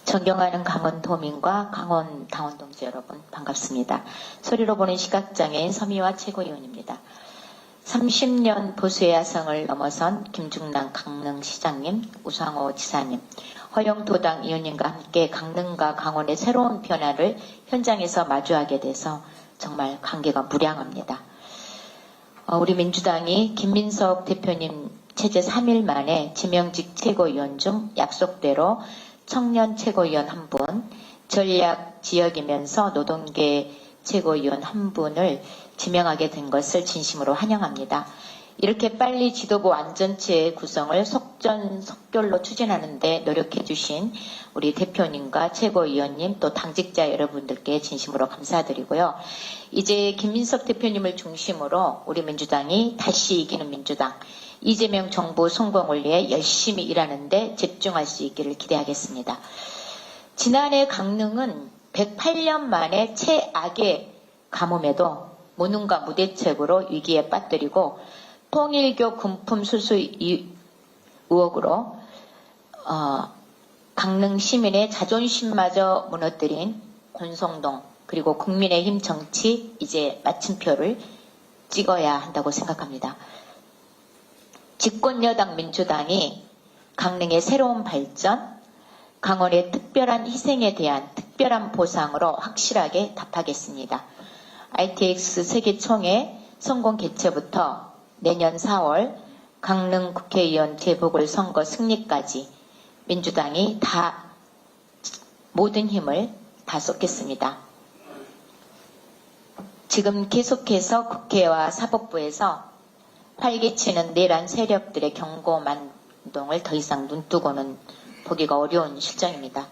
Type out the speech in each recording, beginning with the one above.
존경하는 강원도민과 강원 당원동지 여러분 반갑습니다. 소리로 보는 시각장애인 서미화 최고위원입니다. 30년 보수의 야성을 넘어선 김중남 강릉시장님, 우상호 지사님, 허영도당 의원님과 함께 강릉과 강원의 새로운 변화를 현장에서 마주하게 돼서 정말 감개가 무량합니다. 우리 민주당이 김민석 대표님 체제 3일 만에 지명직 최고위원 중 약속대로 청년 최고위원 1분, 전략 지역이면서 노동계 최고위원 1분을 지명하게 된 것을 진심으로 환영합니다. 이렇게 빨리 지도부 완전체 구성을 속전속결로 추진하는 데 노력해 주신 우리 대표님과 최고위원님 또 당직자 여러분들께 진심으로 감사드리고요. 이제 김민석 대표님을 중심으로 우리 민주당이 다시 이기는 민주당, 이재명 정부 성공을 위해 열심히 일하는데 집중할 수 있기를 기대하겠습니다. 지난해 강릉은 108년 만에 최악의 가뭄에도 무능과 무대책으로 위기에 빠뜨리고 통일교 금품 수수 의혹으로 강릉 시민의 자존심마저 무너뜨린 권성동 그리고 국민의힘 정치 이제 마침표를 찍어야 한다고 생각합니다. 집권여당 민주당이 강릉의 새로운 발전, 강원의 특별한 희생에 대한 특별한 보상으로 확실하게 답하겠습니다. ITX 세계총회 성공 개최부터 내년 4월 강릉 국회의원 재보궐선거 승리까지 민주당이 모든 힘을 다 쏟겠습니다. 지금 계속해서 국회와 사법부에서 활개치는 내란 세력들의 경고만동을 더 이상 눈뜨고는 보기가 어려운 실정입니다.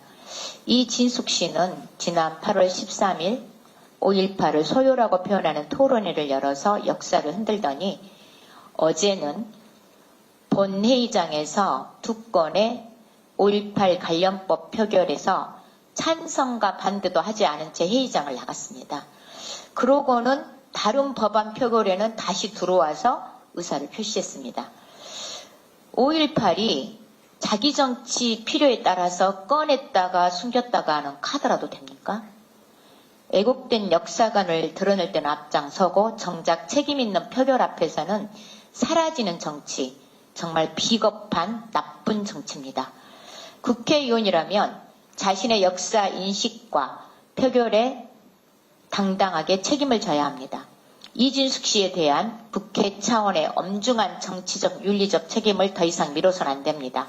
이진숙 씨는 지난 8월 13일 5.18을 소요라고 표현하는 토론회를 열어서 역사를 흔들더니 어제는 본회의장에서 2건의 5.18 관련법 표결에서 찬성과 반대도 하지 않은 채 회의장을 나갔습니다. 그러고는 다른 법안 표결에는 다시 들어와서 의사를 표시했습니다. 5.18이 자기 정치 필요에 따라서 꺼냈다가 숨겼다가 하는 카드라도 됩니까? 왜곡된 역사관을 드러낼 때는 앞장서고 정작 책임 있는 표결 앞에서는 사라지는 정치, 정말 비겁한 나쁜 정치입니다. 국회의원이라면 자신의 역사 인식과 표결에 당당하게 책임을 져야 합니다. 이진숙 씨에 대한 국회 차원의 엄중한 정치적 윤리적 책임을 더 이상 미뤄서는 안 됩니다.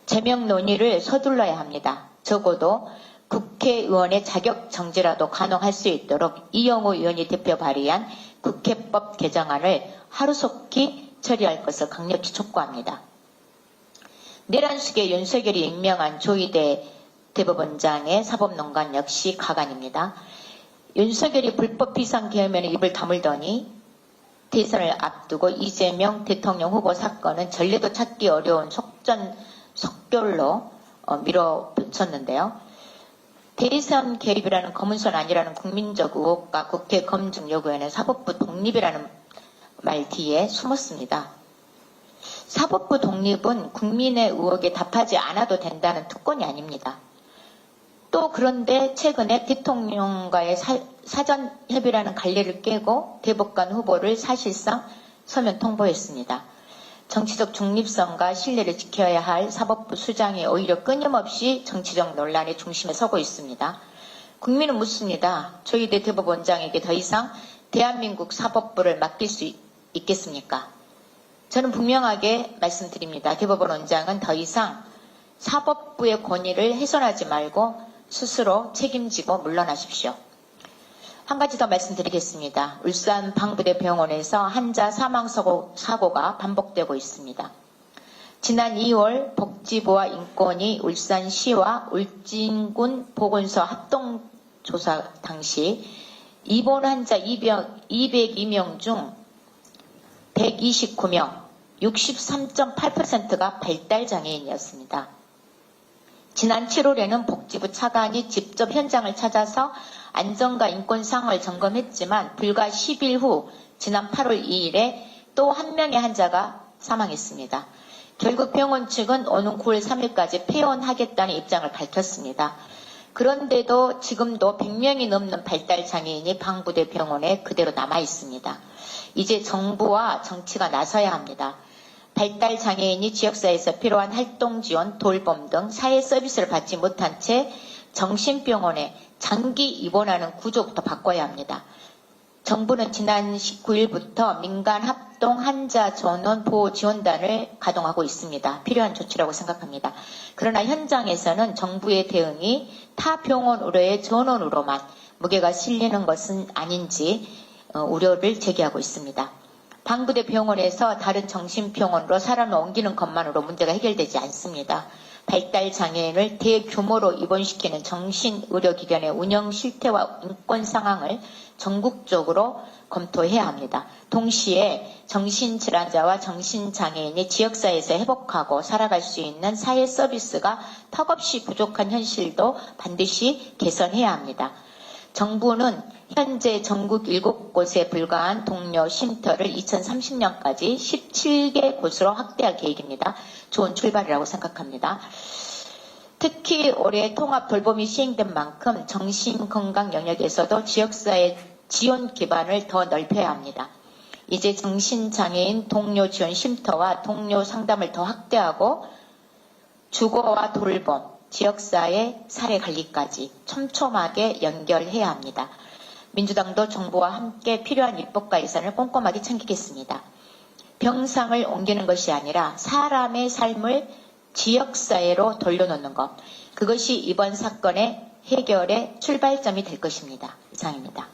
제명 논의를 서둘러야 합니다. 적어도 국회의원의 자격 정지라도 가능할 수 있도록 이영호 의원이 대표 발의한 국회법 개정안을 하루속히 처리할 것을 강력히 촉구합니다. 내란 속에 윤석열이 임명한 조희대 대법원장의 사법농단 역시 가관입니다. 윤석열이 불법 비상계엄에 입을 다물더니 대선을 앞두고 이재명 대통령 후보 사건은 전례도 찾기 어려운 속전속결로 밀어붙였는데요. 대선 개입이라는 검은손 아니라는 국민적 의혹과 국회 검증 요구에는 사법부 독립이라는 말 뒤에 숨었습니다. 사법부 독립은 국민의 의혹에 답하지 않아도 된다는 특권이 아닙니다. 또 그런데 최근에 대통령과의 사전 협의라는 갈래를 깨고 대법관 후보를 사실상 서면 통보했습니다. 정치적 중립성과 신뢰를 지켜야 할 사법부 수장이 오히려 끊임없이 정치적 논란의 중심에 서고 있습니다. 국민은 묻습니다. 조희대 대법원장에게 더 이상 대한민국 사법부를 맡길 수 있겠습니까? 저는 분명하게 말씀드립니다. 대법원 원장은 더 이상 사법부의 권위를 훼손하지 말고 스스로 책임지고 물러나십시오. 한 가지 더 말씀드리겠습니다. 울산 방부대 병원에서 환자 사망사고가 반복되고 있습니다. 지난 2월 복지부와 인권위 울산시와 울진군 보건소 합동조사 당시 입원 환자 202명 중 129명, 63.8%가 발달장애인이었습니다. 지난 7월에는 복지부 차관이 직접 현장을 찾아서 안전과 인권 상황을 점검했지만 불과 10일 후 지난 8월 2일에 또 한 명의 환자가 사망했습니다. 결국 병원 측은 오는 9월 3일까지 폐원하겠다는 입장을 밝혔습니다. 그런데도 지금도 100명이 넘는 발달장애인이 방부대 병원에 그대로 남아 있습니다. 이제 정부와 정치가 나서야 합니다. 발달장애인이 지역사회에서 필요한 활동 지원, 돌봄 등 사회 서비스를 받지 못한 채 정신병원에 장기 입원하는 구조부터 바꿔야 합니다. 정부는 지난 19일부터 민간 합동 환자 전원 보호 지원단을 가동하고 있습니다. 필요한 조치라고 생각합니다. 그러나 현장에서는 정부의 대응이 타 병원 의료의 전원으로만 무게가 실리는 것은 아닌지 우려를 제기하고 있습니다. 방부대 병원에서 다른 정신병원으로 사람을 옮기는 것만으로 문제가 해결되지 않습니다. 발달장애인을 대규모로 입원시키는 정신의료기관의 운영 실태와 인권 상황을 전국적으로 검토해야 합니다. 동시에 정신질환자와 정신장애인이 지역사회에서 회복하고 살아갈 수 있는 사회 서비스가 턱없이 부족한 현실도 반드시 개선해야 합니다. 정부는 현재 전국 7곳에 불과한 동료 쉼터를 2030년까지 17개 곳으로 확대할 계획입니다. 좋은 출발이라고 생각합니다. 특히 올해 통합 돌봄이 시행된 만큼 정신건강 영역에서도 지역사회 지원 기반을 더 넓혀야 합니다. 이제 정신장애인 동료 지원 쉼터와 동료 상담을 더 확대하고 주거와 돌봄, 지역사회 사례관리까지 촘촘하게 연결해야 합니다. 민주당도 정부와 함께 필요한 입법과 예산을 꼼꼼하게 챙기겠습니다. 병상을 옮기는 것이 아니라 사람의 삶을 지역사회로 돌려놓는 것, 그것이 이번 사건의 해결의 출발점이 될 것입니다. 이상입니다.